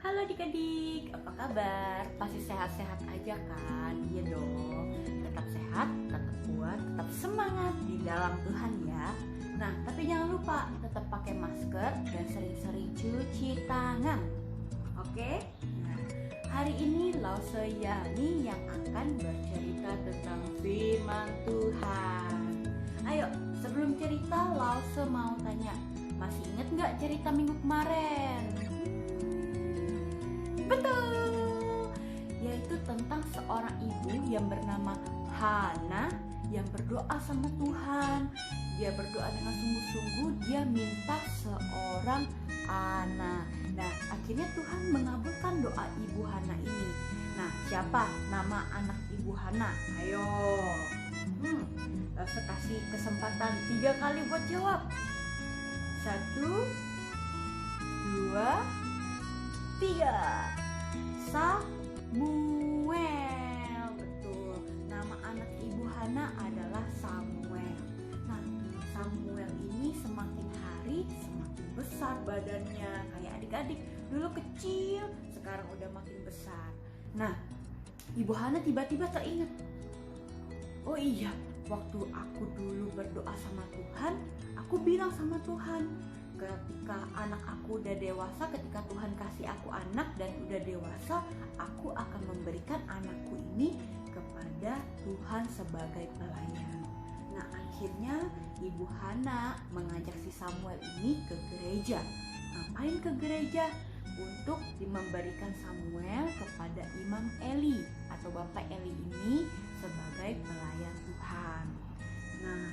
Halo adik-adik, apa kabar? Pasti sehat-sehat aja kan? Iya dong, tetap sehat, tetap kuat, tetap semangat di dalam Tuhan ya. Nah, tapi jangan lupa tetap pakai masker dan sering-sering cuci tangan. Oke? Nah, hari ini Lause Yani yang akan bercerita tentang firman Tuhan. Ayo, sebelum cerita Lause mau tanya, masih inget gak cerita minggu kemarin? Betul, yaitu tentang seorang ibu yang bernama Hana yang berdoa sama Tuhan. Dia berdoa dengan sungguh-sungguh, dia minta seorang anak. Nah, akhirnya Tuhan mengabulkan doa ibu Hana ini. Nah, siapa nama anak ibu Hana? Ayo, Lalu kasih kesempatan 3 kali buat jawab. 1, 2, 3. Samuel. Betul. Nama anak ibu Hana adalah Samuel. Nah, Samuel ini semakin hari semakin besar badannya. Kayak adik-adik, dulu kecil, sekarang udah makin besar. Nah, ibu Hana tiba-tiba teringat, oh iya, waktu aku dulu berdoa sama Tuhan, aku bilang sama Tuhan, ketika anak aku udah dewasa, ketika Tuhan kasih aku anak dan udah dewasa, aku akan memberikan anakku ini kepada Tuhan sebagai pelayan. Nah, akhirnya ibu Hana mengajak si Samuel ini ke gereja. Ngapain ke gereja? Untuk memberikan Samuel kepada Imam Eli atau Bapak Eli ini sebagai pelayan Tuhan. Nah,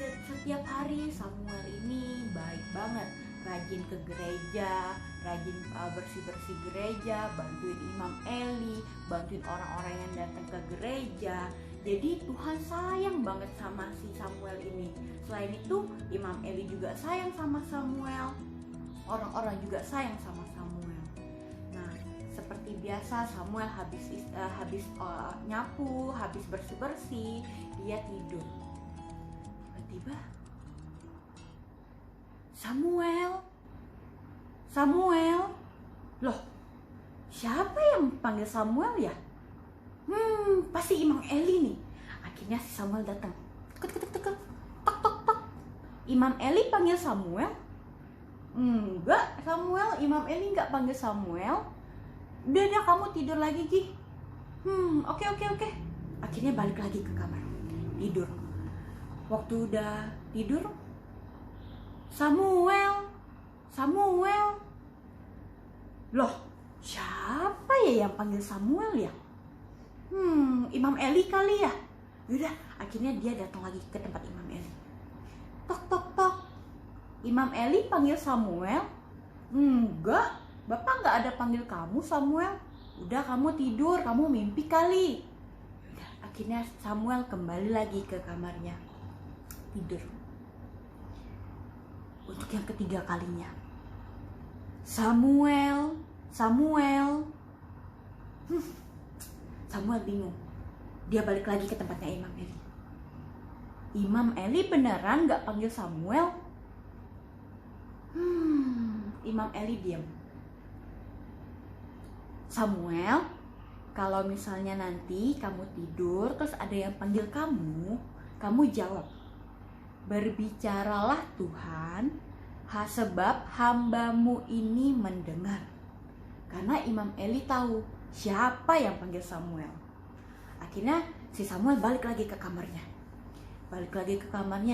setiap hari Samuel ini baik banget, rajin ke gereja, rajin bersih-bersih gereja, bantuin Imam Eli, bantuin orang-orang yang datang ke gereja. Jadi Tuhan sayang banget sama si Samuel ini. Selain itu, Imam Eli juga sayang sama Samuel. Orang-orang juga sayang sama Samuel. Nah, seperti biasa Samuel habis nyapu, habis bersih-bersih, dia tidur. Tiba Samuel, loh, siapa yang panggil Samuel ya? Pasti Imam Eli nih. Akhirnya si Samuel datang. Tek, tok. Imam Eli panggil Samuel? Enggak, Imam Eli enggak panggil Samuel. Udah kamu tidur lagi, Gi. Oke. Akhirnya balik lagi ke kamar, tidur. Waktu udah tidur, Samuel. Loh, siapa ya yang panggil Samuel ya? Imam Eli kali ya? Udah, akhirnya dia datang lagi ke tempat Imam Eli. Tok. Imam Eli panggil Samuel? Enggak, Bapak enggak ada panggil kamu Samuel. Udah, kamu tidur, kamu mimpi kali. Udah, akhirnya Samuel kembali lagi ke kamarnya, tidur. Untuk yang ketiga kalinya, Samuel. Samuel bingung. Dia balik lagi ke tempatnya Imam Eli. Imam Eli beneran gak panggil Samuel? Imam Eli diam. Samuel, kalau misalnya nanti kamu tidur terus ada yang panggil kamu jawab, berbicaralah Tuhan, sebab hambamu ini mendengar. Karena Imam Eli tahu siapa yang panggil Samuel. Akhirnya si Samuel balik lagi ke kamarnya.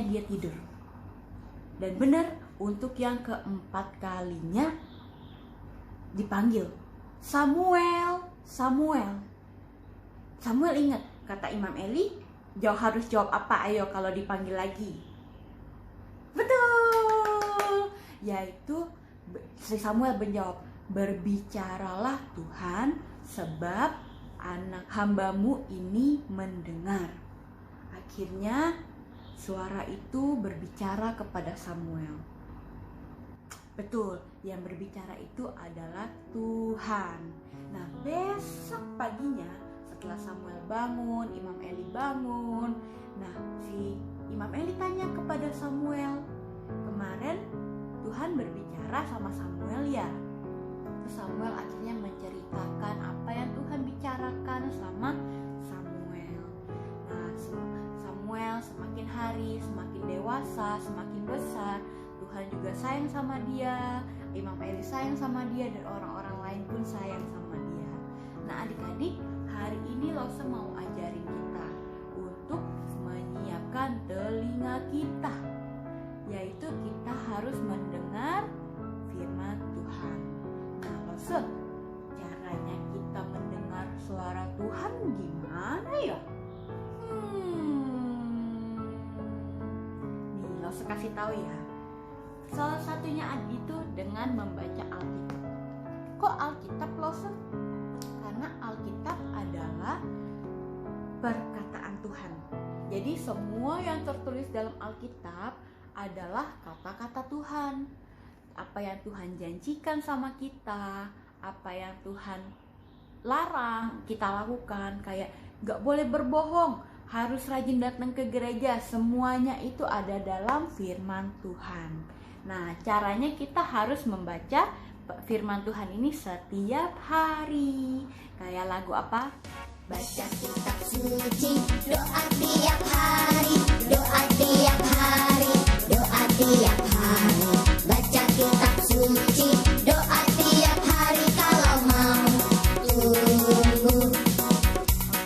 Dia tidur. Dan benar, untuk yang keempat kalinya dipanggil, Samuel. Samuel ingat, kata Imam Eli, harus jawab apa? Ayo kalau dipanggil lagi. Betul, yaitu si Samuel menjawab, berbicaralah Tuhan, sebab anak hambamu ini mendengar. Akhirnya suara itu berbicara kepada Samuel. Betul, yang berbicara itu adalah Tuhan. Nah, besok paginya setelah Samuel bangun, Imam Eli bangun. Nah, si Imam Eli tanya kepada Samuel, kemarin Tuhan berbicara sama Samuel ya? Terus Samuel akhirnya juga sayang sama dia, Imam Peli sayang sama dia, dan orang-orang lain pun sayang sama dia. Nah adik-adik, hari ini Lose mau ajarin kita untuk menyiapkan telinga kita, yaitu kita harus mendengar firman Tuhan. Nah Lose, caranya kita mendengar suara Tuhan gimana ya? Nih Lose kasih tahu ya. Salah satunya itu dengan membaca Alkitab. Kok Alkitab Lose? Karena Alkitab adalah perkataan Tuhan. Jadi semua yang tertulis dalam Alkitab adalah kata-kata Tuhan. Apa yang Tuhan janjikan sama kita, apa yang Tuhan larang kita lakukan, kayak gak boleh berbohong, harus rajin datang ke gereja, semuanya itu ada dalam firman Tuhan. Nah, caranya kita harus membaca firman Tuhan ini setiap hari. Kayak lagu apa? Baca kitab suci, doa tiap hari, doa tiap hari, doa tiap hari. Baca kitab suci, doa tiap hari kalau mau tumbuh.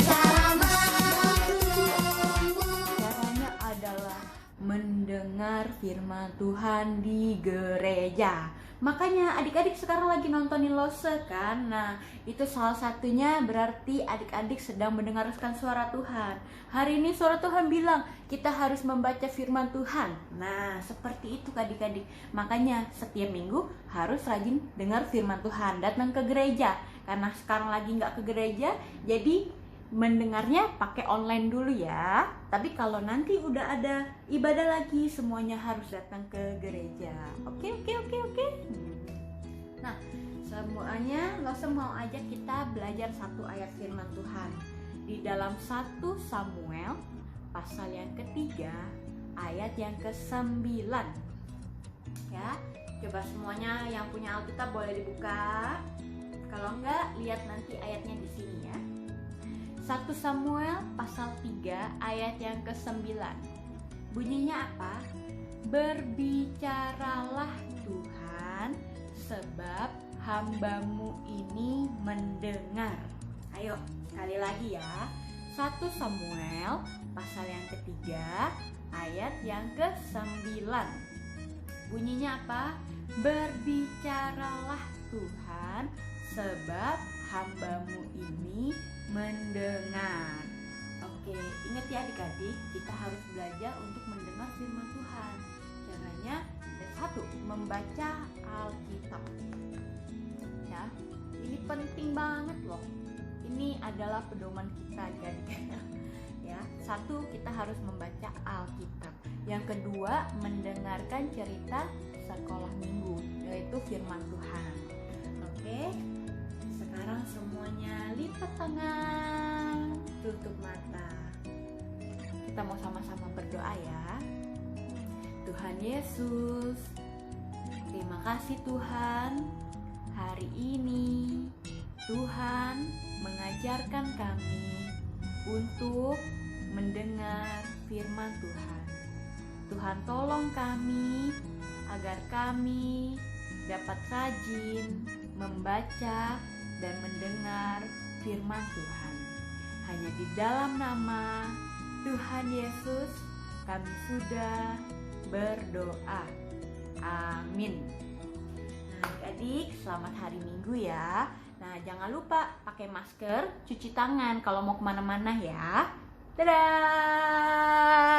Kalau mau tumbuh. Caranya adalah mendengar firman Tuhan di gereja. Makanya adik-adik sekarang lagi nontonin Lose kan. Nah itu salah satunya berarti adik-adik sedang mendengarkan suara Tuhan. Hari ini suara Tuhan bilang kita harus membaca firman Tuhan. Nah seperti itu adik-adik. Makanya setiap minggu harus rajin dengar firman Tuhan, datang ke gereja. Karena sekarang lagi nggak ke gereja, jadi mendengarnya pakai online dulu ya. Tapi kalau nanti udah ada ibadah lagi, semuanya harus datang ke gereja. Oke. Nah, semuanya Lose mau ajak kita belajar satu ayat firman Tuhan di dalam 1 Samuel pasal yang ketiga ayat yang ke-9. Ya, coba semuanya yang punya Alkitab boleh dibuka. Kalau enggak, lihat nanti ayatnya di sini ya. 1 Samuel pasal 3 ayat yang ke-9. Bunyinya apa? Berbicaralah Tuhan, sebab hamba-Mu ini mendengar. Ayo, sekali lagi ya. 1 Samuel pasal yang ketiga ayat yang ke-9. Bunyinya apa? Berbicaralah Tuhan, sebab hamba-Mu ini mendengar. Oke, ingat ya adik-adik, kita harus belajar untuk mendengar firman Tuhan. Caranya satu, membaca Alkitab. Ya, ini penting banget loh. Ini adalah pedoman kita adik-adik. Ya, satu, kita harus membaca Alkitab. Yang kedua, mendengarkan cerita sekolah minggu, yaitu firman Tuhan. Oke. Sekarang semuanya lipat tangan, tutup mata. Kita mau sama-sama berdoa ya. Tuhan Yesus, terima kasih Tuhan. Hari ini Tuhan mengajarkan kami untuk mendengar firman Tuhan. Tuhan tolong kami agar kami dapat rajin membaca dan mendengar firman Tuhan. Hanya di dalam nama Tuhan Yesus kami sudah berdoa. Amin. Nah adik-adik, selamat hari Minggu ya. Nah jangan lupa pakai masker, cuci tangan kalau mau kemana-mana ya. Dadah.